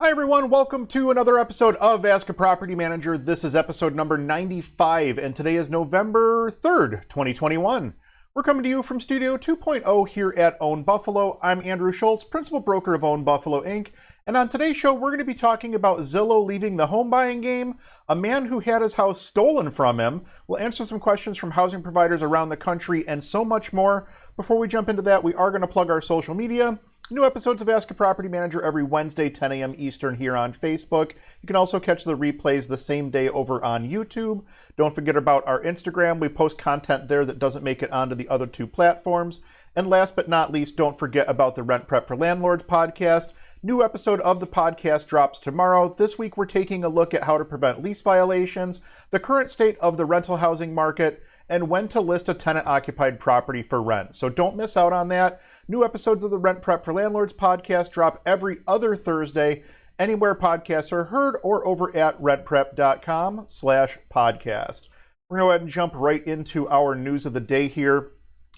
Hi everyone, welcome to another episode of Ask a Property Manager. This is episode number 95 and today is November 3rd, 2021. We're coming to you from Studio 2.0 here at Own Buffalo. I'm Andrew Schultz, Principal Broker of Own Buffalo Inc. And on today's show, we're going to be talking about Zillow leaving the home buying game, a man who had his house stolen from him. We'll answer some questions from housing providers around the country and so much more. Before we jump into that, we are going to plug our social media. New episodes of Ask a Property Manager every Wednesday, 10 a.m. Eastern here on Facebook. You can also catch the replays the same day over on YouTube. Don't forget about our Instagram. We post content there that doesn't make it onto the other two platforms. And last but not least, don't forget about the Rent Prep for Landlords podcast. New episode of the podcast drops tomorrow. This week, we're taking a look at how to prevent lease violations, the current state of the rental housing market, and when to list a tenant-occupied property for rent. So don't miss out on that. New episodes of the Rent Prep for Landlords podcast drop every other Thursday, anywhere podcasts are heard or over at rentprep.com/podcast. We're going to go ahead and jump right into our news of the day here,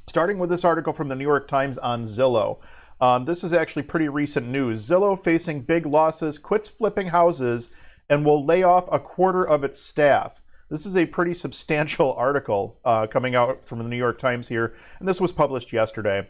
starting with this article from the New York Times on Zillow. This is actually pretty recent news. Zillow facing big losses, quits flipping houses, and will lay off a quarter of its staff. This is a pretty substantial article coming out from the New York Times here, and this was published yesterday.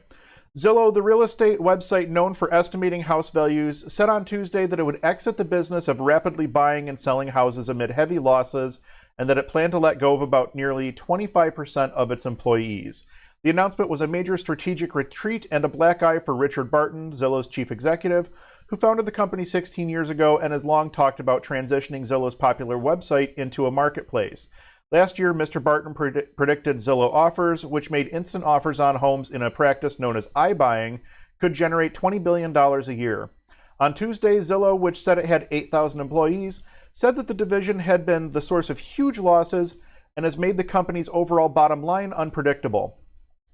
Zillow, the real estate website known for estimating house values, said on Tuesday that it would exit the business of rapidly buying and selling houses amid heavy losses, and that it planned to let go of about nearly 25% of its employees. The announcement was a major strategic retreat and a black eye for Richard Barton, Zillow's chief executive, who founded the company 16 years ago and has long talked about transitioning Zillow's popular website into a marketplace. Last year, Mr. Barton predicted Zillow Offers, which made instant offers on homes in a practice known as iBuying, could generate $20 billion a year. On Tuesday, Zillow, which said it had 8,000 employees, said that the division had been the source of huge losses and has made the company's overall bottom line unpredictable.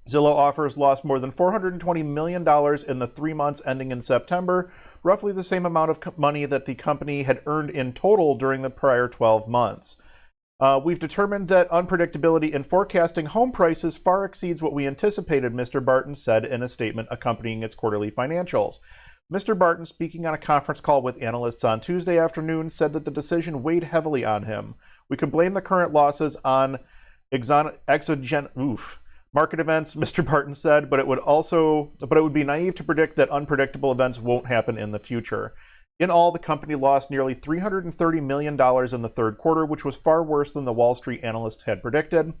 Zillow Offers lost more than $420 million in the 3 months ending in September, roughly the same amount of money that the company had earned in total during the prior 12 months. We've determined that unpredictability in forecasting home prices far exceeds what we anticipated, Mr. Barton said in a statement accompanying its quarterly financials. Mr. Barton, speaking on a conference call with analysts on Tuesday afternoon, said that the decision weighed heavily on him. We could blame the current losses on market events, Mr. Barton said, but it would be naive to predict that unpredictable events won't happen in the future. In all, the company lost nearly $330 million in the third quarter, which was far worse than the Wall Street analysts had predicted.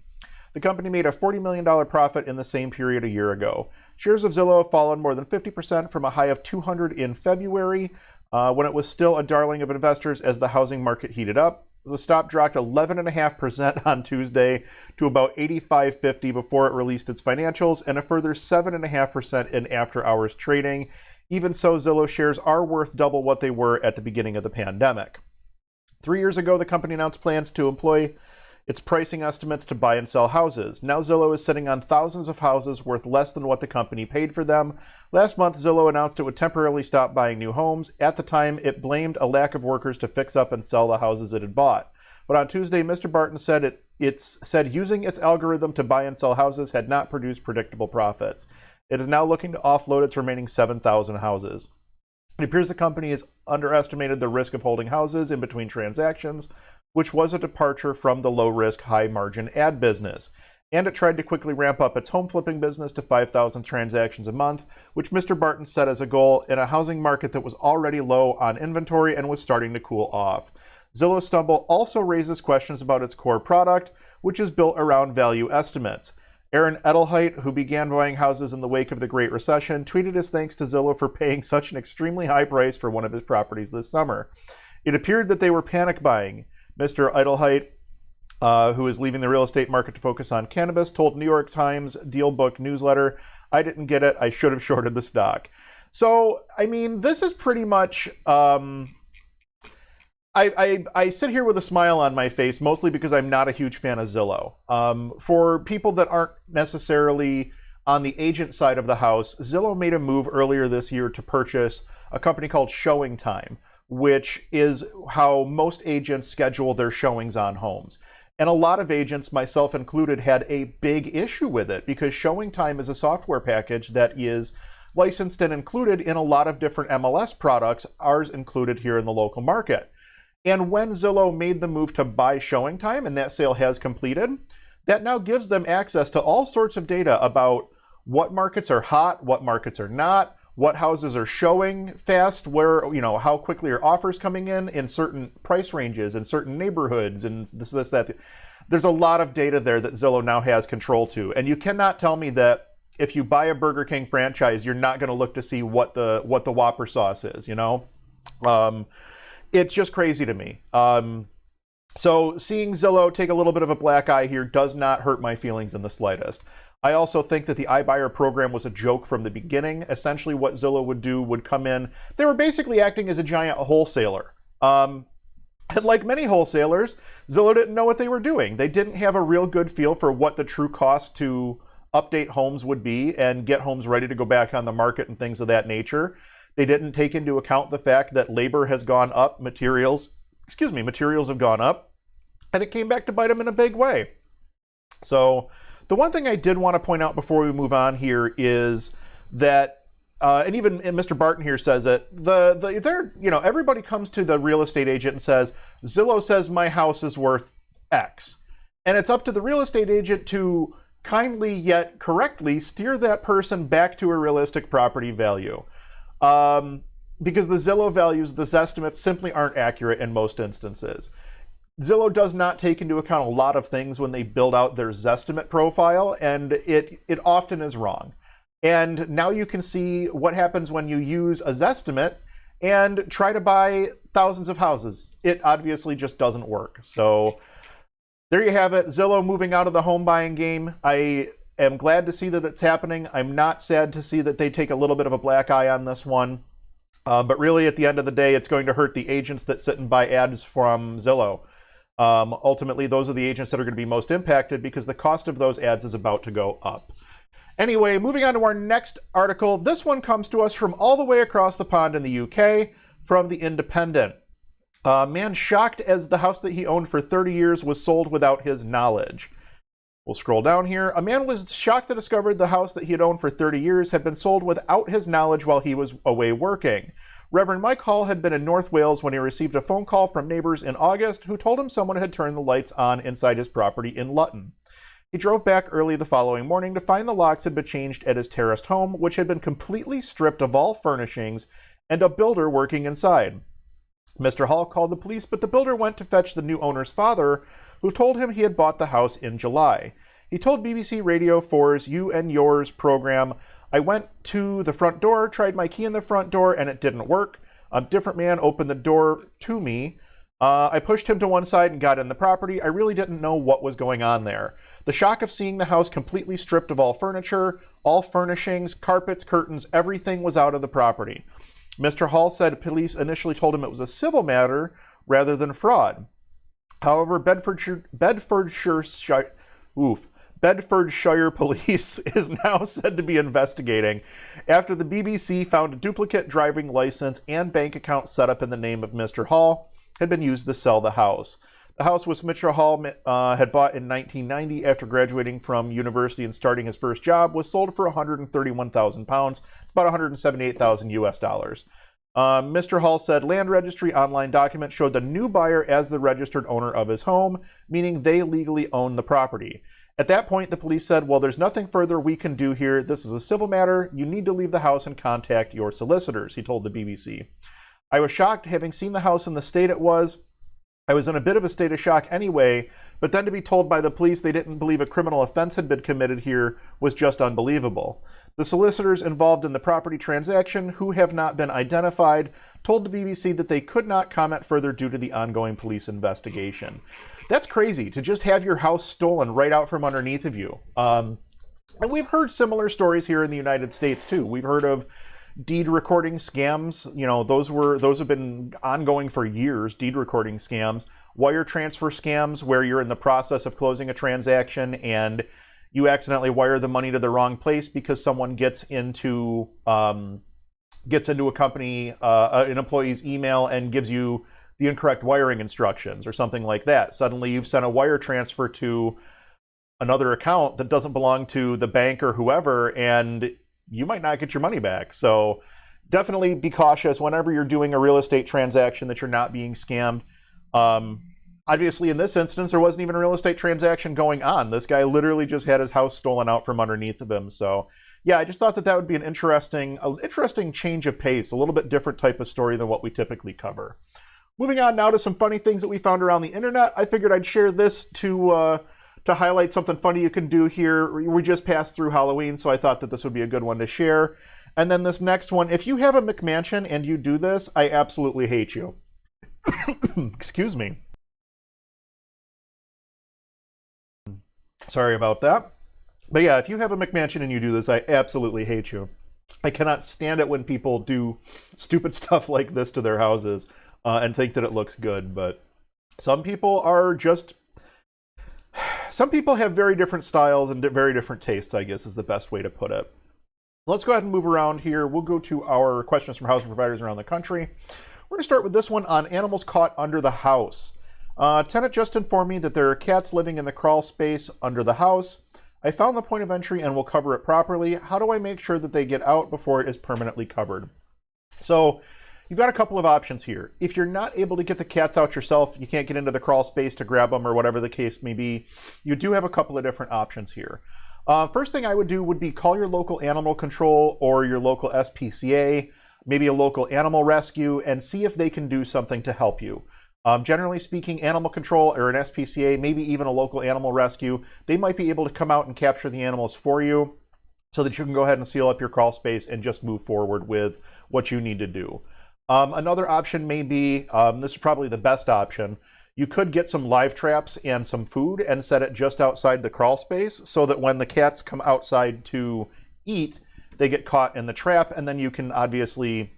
The company made a $40 million profit in the same period a year ago. Shares of Zillow have fallen more than 50% from a high of 200 in February, when it was still a darling of investors as the housing market heated up. The stock dropped 11.5% on Tuesday to about $85.50 before it released its financials, and a further 7.5% in after-hours trading. Even so, Zillow shares are worth double what they were at the beginning of the pandemic. 3 years ago, the company announced plans to employ its pricing estimates to buy and sell houses. Now Zillow is sitting on thousands of houses worth less than what the company paid for them. Last month, Zillow announced it would temporarily stop buying new homes. At the time, it blamed a lack of workers to fix up and sell the houses it had bought. But on Tuesday, Mr. Barton said it said using its algorithm to buy and sell houses had not produced predictable profits. It is now looking to offload its remaining 7,000 houses. It appears the company has underestimated the risk of holding houses in between transactions, which was a departure from the low-risk, high-margin ad business. And it tried to quickly ramp up its home flipping business to 5,000 transactions a month, which Mr. Barton set as a goal in a housing market that was already low on inventory and was starting to cool off. Zillow's stumble also raises questions about its core product, which is built around value estimates. Aaron Edelheit, who began buying houses in the wake of the Great Recession, tweeted his thanks to Zillow for paying such an extremely high price for one of his properties this summer. It appeared that they were panic buying. Mr. Edelheit, who is leaving the real estate market to focus on cannabis, told New York Times Deal Book newsletter, "I didn't get it. I should have shorted the stock." So, I mean, this is pretty much... I sit here with a smile on my face, mostly because I'm not a huge fan of Zillow. For people that aren't necessarily on the agent side of the house, Zillow made a move earlier this year to purchase a company called Showing Time, which is how most agents schedule their showings on homes. And a lot of agents, myself included, had a big issue with it because Showing Time is a software package that is licensed and included in a lot of different MLS products, ours included here in the local market. And when Zillow made the move to buy showing time, and that sale has completed, that now gives them access to all sorts of data about what markets are hot, what markets are not, what houses are showing fast, where, how quickly are offers coming in certain price ranges, in certain neighborhoods, and this, that. There's a lot of data there that Zillow now has control to. And you cannot tell me that if you buy a Burger King franchise, you're not going to look to see what the Whopper sauce is, It's just crazy to me. So seeing Zillow take a little bit of a black eye here does not hurt my feelings in the slightest. I also think that the iBuyer program was a joke from the beginning. Essentially what Zillow would do would come in. They were basically acting as a giant wholesaler. And like many wholesalers, Zillow didn't know what they were doing. They didn't have a real good feel for what the true cost to update homes would be and get homes ready to go back on the market and things of that nature. They didn't take into account the fact that labor has gone up, materials have gone up, and it came back to bite them in a big way. So the one thing I did want to point out before we move on here is that, and even Mr. Barton here says it, everybody comes to the real estate agent and says, Zillow says my house is worth X. And it's up to the real estate agent to kindly yet correctly steer that person back to a realistic property value. Because the Zillow values, the estimates simply aren't accurate in most instances. Zillow does not take into account a lot of things when they build out their Zestimate profile, and it often is wrong. And now you can see what happens when you use a Zestimate and try to buy thousands of houses. It obviously just doesn't work. So there you have it. Zillow moving out of the home buying game. I am glad to see that it's happening. I'm not sad to see that they take a little bit of a black eye on this one. But really, at the end of the day, it's going to hurt the agents that sit and buy ads from Zillow. Ultimately, those are the agents that are going to be most impacted because the cost of those ads is about to go up. Anyway, moving on to our next article. This one comes to us from all the way across the pond in the UK, from The Independent. A man shocked as the house that he owned for 30 years was sold without his knowledge. We'll scroll down here. A man was shocked to discover the house that he had owned for 30 years had been sold without his knowledge while he was away working. Reverend Mike Hall had been in North Wales when he received a phone call from neighbors in August who told him someone had turned the lights on inside his property in Luton. He drove back early the following morning to find the locks had been changed at his terraced home, which had been completely stripped of all furnishings and a builder working inside. Mr. Hall called the police, but the builder went to fetch the new owner's father, who told him he had bought the house in July. He told BBC Radio 4's You and Yours program, I went to the front door, tried my key in the front door, and it didn't work. A different man opened the door to me. I pushed him to one side and got in the property. I really didn't know what was going on there. The shock of seeing the house completely stripped of all furniture, all furnishings, carpets, curtains, everything was out of the property. Mr. Hall said police initially told him it was a civil matter rather than fraud. However, Bedfordshire Police is now said to be investigating after the BBC found a duplicate driving license and bank account set up in the name of Mr. Hall had been used to sell the house. The house, which Mr. Hall had bought in 1990 after graduating from university and starting his first job, was sold for £131,000, about $178,000 US. Mr. Hall said land registry online documents showed the new buyer as the registered owner of his home, meaning they legally own the property. At that point, the police said, well, there's nothing further we can do here. This is a civil matter. You need to leave the house and contact your solicitors, he told the BBC. I was shocked having seen the house in the state it was. I was in a bit of a state of shock anyway, but then to be told by the police they didn't believe a criminal offense had been committed here was just unbelievable. The solicitors involved in the property transaction, who have not been identified, told the BBC that they could not comment further due to the ongoing police investigation. That's crazy, to just have your house stolen right out from underneath of you. And we've heard similar stories here in the United States too. We've heard of deed recording scams. Those have been ongoing for years. Deed recording scams, wire transfer scams, where you're in the process of closing a transaction and you accidentally wire the money to the wrong place because someone gets into a company, an employee's email and gives you the incorrect wiring instructions or something like that. Suddenly you've sent a wire transfer to another account that doesn't belong to the bank or whoever, and you might not get your money back. So definitely be cautious whenever you're doing a real estate transaction that you're not being scammed. Obviously, in this instance, there wasn't even a real estate transaction going on. This guy literally just had his house stolen out from underneath of him. So, yeah, I just thought that would be an interesting change of pace, a little bit different type of story than what we typically cover. Moving on now to some funny things that we found around the internet. I figured I'd share this to highlight something funny you can do here. We just passed through Halloween, so I thought that this would be a good one to share. And then this next one, if you have a McMansion and you do this, I absolutely hate you. Excuse me. Sorry about that. But yeah, if you have a McMansion and you do this, I absolutely hate you. I cannot stand it when people do stupid stuff like this to their houses and think that it looks good. But some people have very different styles and very different tastes, I guess is the best way to put it. Let's go ahead and move around here. We'll go to our questions from housing providers around the country. We're going to start with this one on animals caught under the house. Tenant just informed me that there are cats living in the crawl space under the house. I found the point of entry and will cover it properly. How do I make sure that they get out before it is permanently covered? So you've got a couple of options here. If you're not able to get the cats out yourself, you can't get into the crawl space to grab them or whatever the case may be, you do have a couple of different options here. First thing I would do would be call your local animal control or your local SPCA, maybe a local animal rescue, and see if they can do something to help you. Generally speaking, animal control or an SPCA, maybe even a local animal rescue, they might be able to come out and capture the animals for you so that you can go ahead and seal up your crawl space and just move forward with what you need to do. Another option may be, this is probably the best option, you could get some live traps and some food and set it just outside the crawl space so that when the cats come outside to eat, they get caught in the trap, and then you can obviously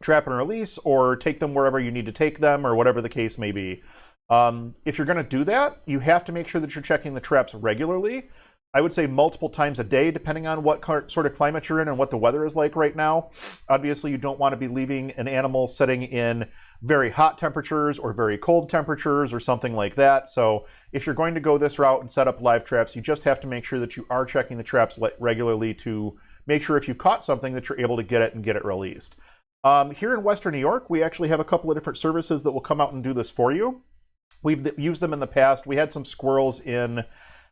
trap and release or take them wherever you need to take them or whatever the case may be. If you're going to do that, you have to make sure that you're checking the traps regularly. I would say multiple times a day, depending on what sort of climate you're in and what the weather is like right now. Obviously, you don't want to be leaving an animal sitting in very hot temperatures or very cold temperatures or something like that. So if you're going to go this route and set up live traps, you just have to make sure that you are checking the traps regularly to make sure if you caught something that you're able to get it and get it released. Here in Western New York, we actually have a couple of different services that will come out and do this for you. We've used them in the past. We had some squirrels in,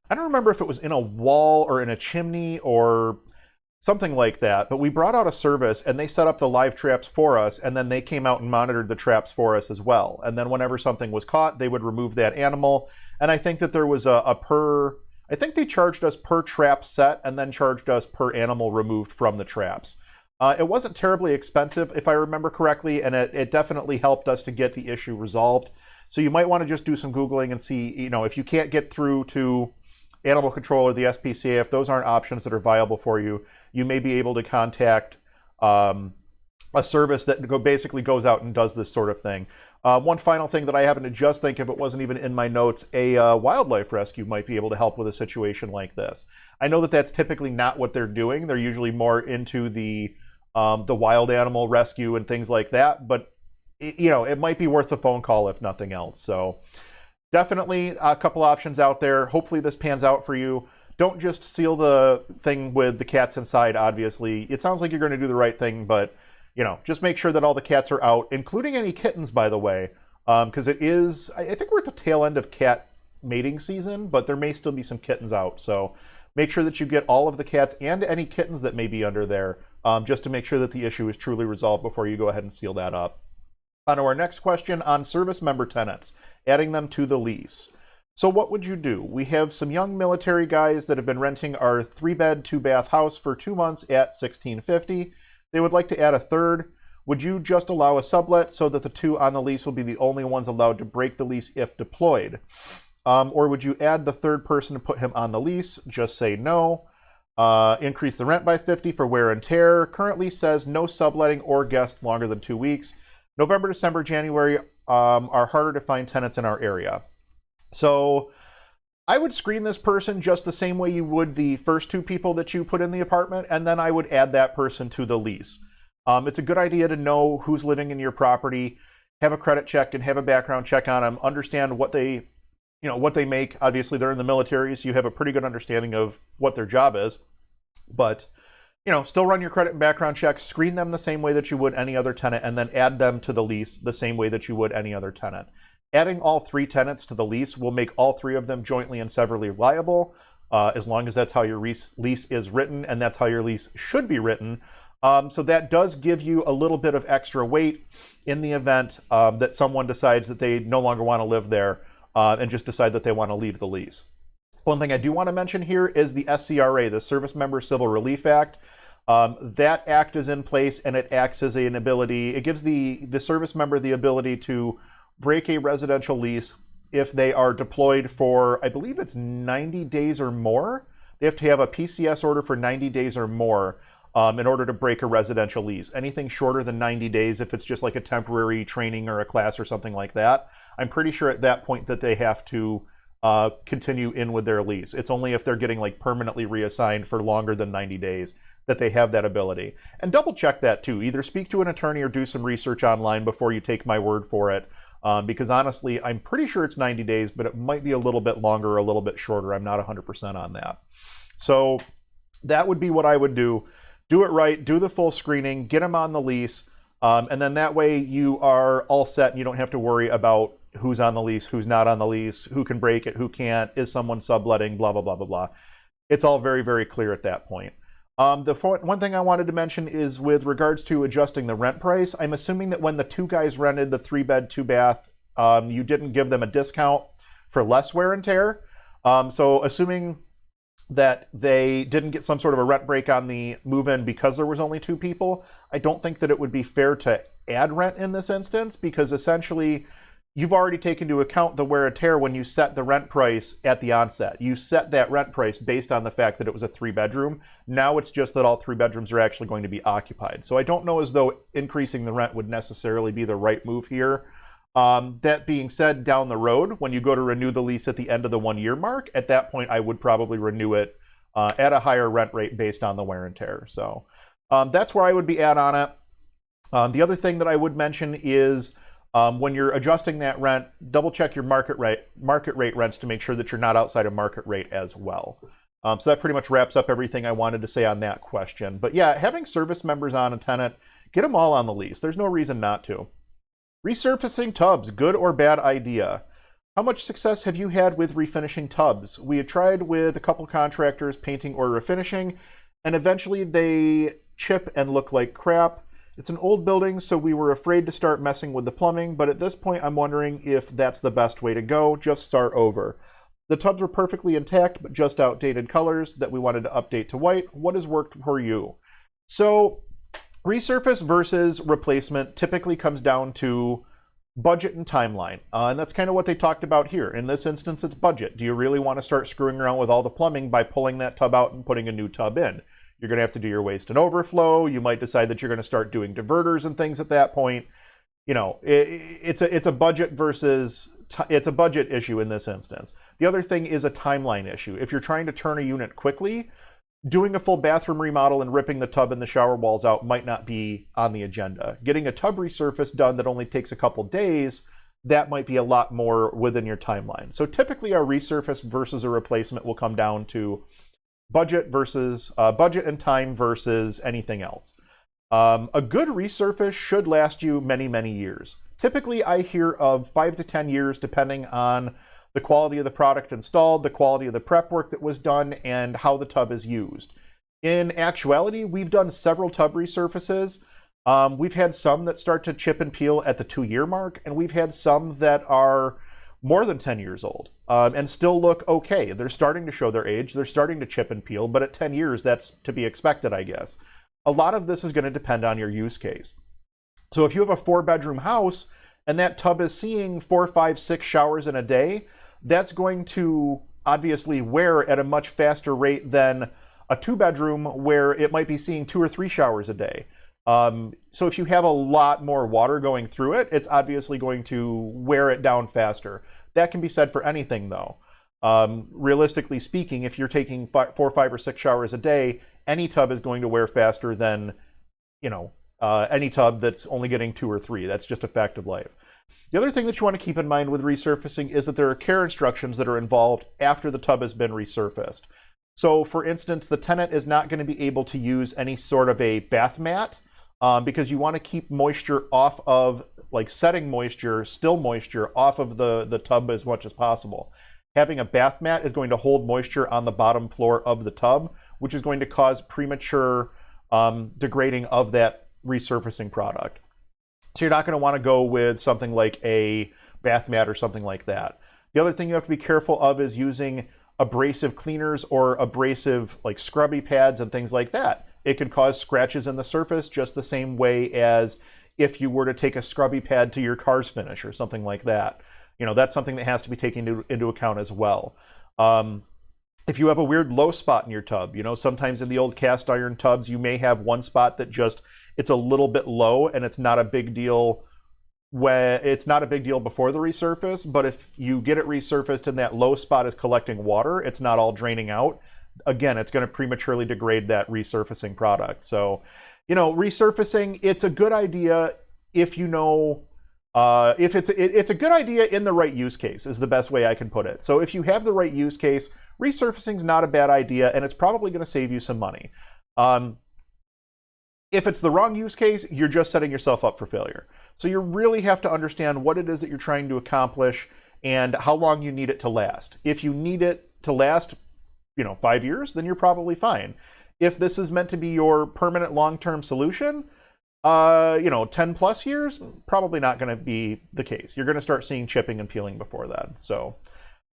I don't remember if it was in a wall or in a chimney or something like that, but we brought out a service and they set up the live traps for us, and then they came out and monitored the traps for us as well. And then whenever something was caught, they would remove that animal. And I think that there was I think they charged us per trap set and then charged us per animal removed from the traps. It wasn't terribly expensive, if I remember correctly, and it definitely helped us to get the issue resolved. So you might want to just do some Googling and see, if you can't get through to animal control or the SPCA, if those aren't options that are viable for you, you may be able to contact a service that basically goes out and does this sort of thing. One final thing that I happen to just think of, it wasn't even in my notes, a wildlife rescue might be able to help with a situation like this. I know that that's typically not what they're doing. They're usually more into the wild animal rescue and things like that, but it might be worth the phone call if nothing else. So definitely a couple options out there. Hopefully this pans out for you. Don't just seal the thing with the cats inside, obviously. It sounds like you're going to do the right thing, but just make sure that all the cats are out, including any kittens, by the way, because it is, I think we're at the tail end of cat mating season, but there may still be some kittens out. So make sure that you get all of the cats and any kittens that may be under there, just to make sure that the issue is truly resolved before you go ahead and seal that up. On to our next question on service member tenants, adding them to the lease. So what would you do? We have some young military guys that have been renting our 3-bed, 2-bath house for 2 months at $1,650. They would like to add a third. Would you just allow a sublet so that the 2 on the lease will be the only ones allowed to break the lease if deployed? Or would you add the third person and put him on the lease? Just say no. Increase the rent by $50 for wear and tear. Currently says no subletting or guest longer than 2 weeks. November, December, January are harder to find tenants in our area. So I would screen this person just the same way you would the first 2 people that you put in the apartment, and then I would add that person to the lease. It's a good idea to know who's living in your property, have a credit check and have a background check on them, understand what they make. Obviously, they're in the military, so you have a pretty good understanding of what their job is. But still run your credit and background checks, screen them the same way that you would any other tenant, and then add them to the lease the same way that you would any other tenant. Adding all 3 tenants to the lease will make all 3 of them jointly and severally liable, as long as that's how your lease is written, and that's how your lease should be written. So that does give you a little bit of extra weight in the event that someone decides that they no longer want to live there and just decide that they want to leave the lease. One thing I do want to mention here is the SCRA, the Service Member Civil Relief Act. That act is in place, and it acts as an ability. It gives the service member the ability to break a residential lease if they are deployed for, I believe it's 90 days or more. They have to have a PCS order for 90 days or more in order to break a residential lease. Anything shorter than 90 days, if it's just like a temporary training or a class or something like that, I'm pretty sure at that point that they have to continue in with their lease. It's only if they're getting like permanently reassigned for longer than 90 days that they have that ability. And double check that too. Either speak to an attorney or do some research online before you take my word for it. Because honestly, I'm pretty sure it's 90 days, but it might be a little bit longer or a little bit shorter. I'm not 100% on that. So that would be what I would do. Do it right, do the full screening, get them on the lease, and then that way you are all set and you don't have to worry about who's on the lease, who's not on the lease, who can break it, who can't, is someone subletting, blah, blah, blah, blah, blah. It's all very, very clear at that point. One thing I wanted to mention is with regards to adjusting the rent price. I'm assuming that when the 2 guys rented the 3-bed, 2-bath, you didn't give them a discount for less wear and tear. So assuming that they didn't get some sort of a rent break on the move-in because there was only 2 people, I don't think that it would be fair to add rent in this instance, because essentially you've already taken into account the wear and tear when you set the rent price at the onset. You set that rent price based on the fact that it was a 3-bedroom. Now it's just that all 3 bedrooms are actually going to be occupied. So I don't know as though increasing the rent would necessarily be the right move here. That being said, down the road, when you go to renew the lease at the end of the 1-year mark, at that point I would probably renew it at a higher rent rate based on the wear and tear. So that's where I would be at on it. The other thing that I would mention is when you're adjusting that rent, double check your market rate rents to make sure that you're not outside of market rate as well. So that pretty much wraps up everything I wanted to say on that question. But yeah, having service members on a tenant, get them all on the lease. There's no reason not to. Resurfacing tubs, good or bad idea? How much success have you had with refinishing tubs? We had tried with a couple contractors painting or refinishing, and eventually they chip and look like crap. It's an old building, so we were afraid to start messing with the plumbing, but at this point I'm wondering if that's the best way to go. Just start over. The tubs were perfectly intact, but just outdated colors that we wanted to update to white. What has worked for you? So resurface versus replacement typically comes down to budget and timeline. And that's kind of what they talked about here. In this instance, it's budget. Do you really want to start screwing around with all the plumbing by pulling that tub out and putting a new tub in? You're going to have to do your waste and overflow. You might decide that you're going to start doing diverters and things at that point. It's a budget versus it's a budget issue in this instance. The other thing is a timeline issue. If you're trying to turn a unit quickly, doing a full bathroom remodel and ripping the tub and the shower walls out might not be on the agenda. Getting a tub resurface done that only takes a couple days, that might be a lot more within your timeline. So typically our resurface versus a replacement will come down to budget versus budget and time versus anything else. A good resurface should last you many, many years. Typically I hear of 5 to 10 years depending on the quality of the product installed, the quality of the prep work that was done, and how the tub is used. In actuality, we've done several tub resurfaces. We've had some that start to chip and peel at the 2-year mark, and we've had some that are more than 10 years old and still look okay. They're starting to show their age, they're starting to chip and peel, but at 10 years, that's to be expected, I guess. A lot of this is going to depend on your use case. So if you have a 4-bedroom house and that tub is seeing 4, 5, 6 showers in a day, that's going to obviously wear at a much faster rate than a 2-bedroom where it might be seeing 2 or 3 showers a day. So if you have a lot more water going through it, it's obviously going to wear it down faster. That can be said for anything though. Realistically speaking, if you're taking 4, 5, or 6 showers a day, any tub is going to wear faster than, any tub that's only getting 2 or 3. That's just a fact of life. The other thing that you want to keep in mind with resurfacing is that there are care instructions that are involved after the tub has been resurfaced. So for instance, the tenant is not going to be able to use any sort of a bath mat because you want to keep moisture off of, like setting moisture, still moisture off of the tub as much as possible. Having a bath mat is going to hold moisture on the bottom floor of the tub, which is going to cause premature degrading of that resurfacing product. So you're not going to want to go with something like a bath mat or something like that. The other thing you have to be careful of is using abrasive cleaners or abrasive like scrubby pads and things like that. It could cause scratches in the surface just the same way as if you were to take a scrubby pad to your car's finish or something like that. You know, that's something that has to be taken into account as well. If you have a weird low spot in your tub, you know, sometimes in the old cast iron tubs, you may have one spot that just, it's a little bit low and it's not a big deal when it's not a big deal before the resurface, but if you get it resurfaced and that low spot is collecting water, it's not all draining out. Again, it's going to prematurely degrade that resurfacing product. So, you know, resurfacing, it's a good idea if you know, if it's a good idea in the right use case is the best way I can put it. So if you have the right use case, resurfacing is not a bad idea, and it's probably going to save you some money. If it's the wrong use case, you're just setting yourself up for failure. So you really have to understand what it is that you're trying to accomplish and how long you need it to last. If you need it to last, you know, 5 years, then you're probably fine. If this is meant to be your permanent long-term solution, you know, 10 plus years, probably not going to be the case. You're going to start seeing chipping and peeling before that. So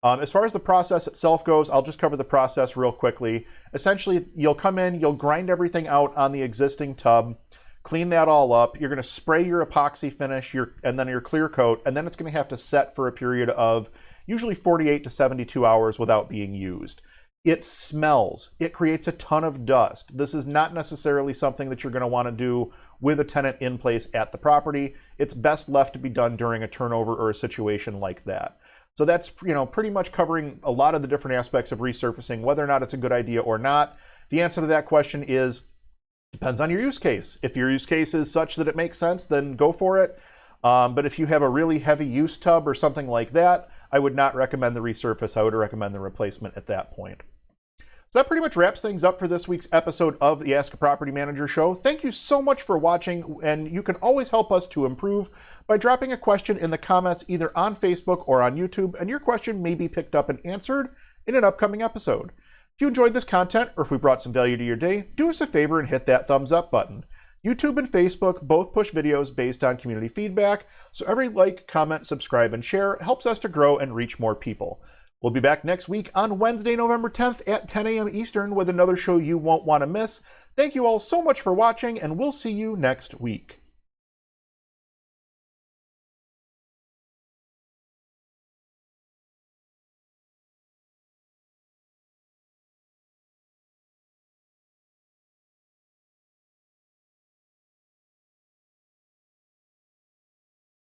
as far as the process itself goes, I'll just cover the process real quickly. Essentially, you'll come in, you'll grind everything out on the existing tub, clean that all up. You're going to spray your epoxy finish and then your clear coat, and then it's going to have to set for a period of usually 48 to 72 hours without being used. It smells. It creates a ton of dust. This is not necessarily something that you're going to want to do with a tenant in place at the property. It's best left to be done during a turnover or a situation like that. So that's, you know, pretty much covering a lot of the different aspects of resurfacing, whether or not it's a good idea or not. The answer to that question is, depends on your use case. If your use case is such that it makes sense, then go for it. But if you have a really heavy use tub or something like that, I would not recommend the resurface. I would recommend the replacement at that point. So that pretty much wraps things up for this week's episode of the Ask a Property Manager Show. Thank you so much for watching, and you can always help us to improve by dropping a question in the comments either on Facebook or on YouTube, and your question may be picked up and answered in an upcoming episode. If you enjoyed this content, or if we brought some value to your day, do us a favor and hit that thumbs up button. YouTube and Facebook both push videos based on community feedback, so every like, comment, subscribe, and share helps us to grow and reach more people. We'll be back next week on Wednesday, November 10th at 10 a.m. Eastern with another show you won't want to miss. Thank you all so much for watching, and we'll see you next week.